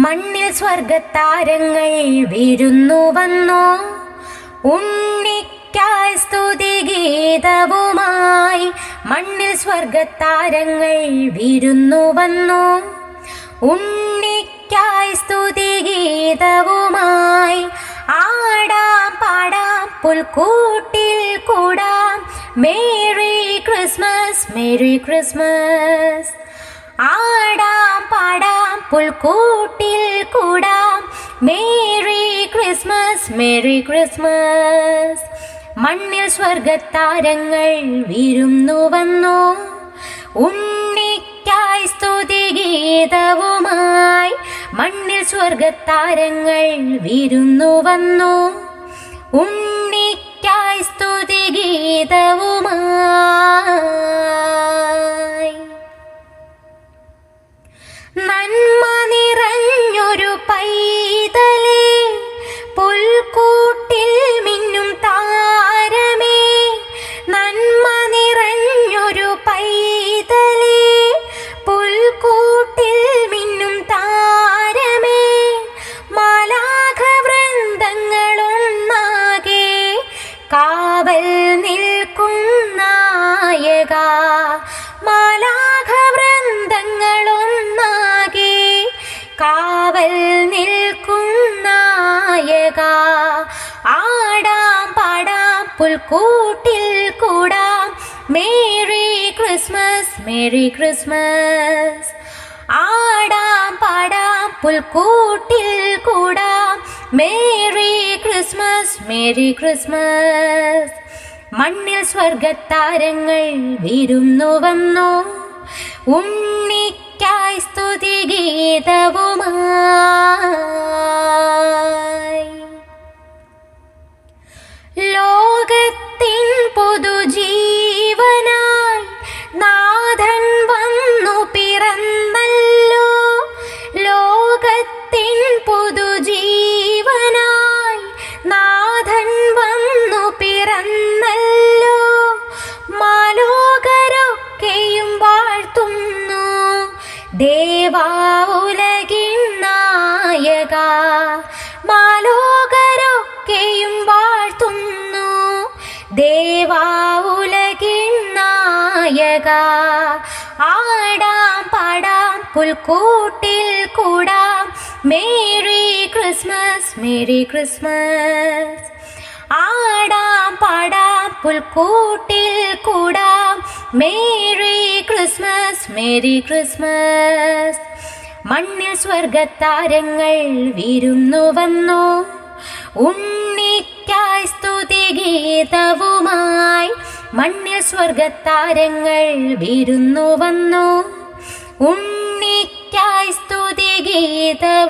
മണ്ണിൽ സ്വർഗത്താരങ്ങൾ വിരുന്നു വന്നു, ഉണ്ണിക്കായി സ്തുതിഗീതവുമായി. മണ്ണിൽ സ്വർഗത്താരങ്ങൾ വിരുന്നു വന്നു, ഉണ്ണിക്കായി സ്തുതിഗീതവുമായി. ആടാം പാടാം പുൽക്കൂട്ടിൽ കൂടാം, മേരി ക്രിസ്മസ് മേരി ക്രിസ്മസ്. ആടാം പാടാം പുൽക്കൂട്ടിൽ കൂടാം, മേരി ക്രിസ്മസ് മേരി ക്രിസ്മസ്. മണ്ണിൽ സ്വർഗത്താരങ്ങൾ വിരുന്നു വന്നു, ഉണ്ണിക്കായി സ്തുതിഗീതവുമായി. മണ്ണിൽ സ്വർഗത്താരങ്ങൾ വിരുന്നു വന്നു, ഉണ്ണിക്കായി സ്തുതിഗീതവുമായി. നന്മ നിറഞ്ഞൊരു പൈതലേ, പുൽക്കൂട്ടിൽ മിന്നും താരമേ. നന്മ നിറഞ്ഞൊരു പൈതലേ, പുൽക്കൂട്ടിൽ മിന്നും താരമേ. മാലാഖവൃന്ദങ്ങളൊന്നാകെ കാവൽ നിൽക്കും നായക. മാലാഖവൃന്ദങ്ങളൊന്നാകെ കാവൽ നിൽക്കും നായക. ആടാം പാടാം പുൽക്കൂട്ടിൽ കൂടാം, മേരി ക്രിസ്മസ് മേരി ക്രിസ്മസ്. ആടാം പാടാം പുൽക്കൂട്ടിൽ കൂടാം, മേരി ക്രിസ്മസ് മേരി ക്രിസ്മസ്. മണ്ണിൽ സ്വർഗത്താരങ്ങൾ വിരുന്നു വന്നു, ഉണ്ണിക്കായി സ്തുതിഗീതവുമായി. ലോകത്തിൻ പുതുജീവനായി നാഥൻ വന്നു പിറന്നല്ലോ. ലോകത്തിൻ പുതുജീവനായി നാഥൻ വന്നു പിറന്നല്ലോ. മാലോകരൊക്കെയും വാഴ്ത്തുന്നു ദേവാ ഉലകിൻ നായക. മാലോകരൊക്കെയും വാഴ്ത്തുന്നു ദേവാ ഉലകിൻ നായക. ആടാം പാടാം പുൽക്കൂട്ടിൽ കൂടാം, മേരി ക്രിസ്മസ് മേരി ക്രിസ്മസ്. ആടാം പാടാം പുൽക്കൂട്ടിൽ കൂടാം, മേരി ക്രിസ്മസ് മേരി ക്രിസ്മസ്. മണ്ണിൽ സ്വർഗത്താരങ്ങൾ വിരുന്നു വന്നു, ഉണ്ണിക്കായി സ്തുതിഗീതവുമായി. മണ്ണിൽ സ്വർഗത്താരങ്ങൾ വിരുന്നു വന്നു, ഉണ്ണിക്കായി സ്തുതിഗീതവുമായി.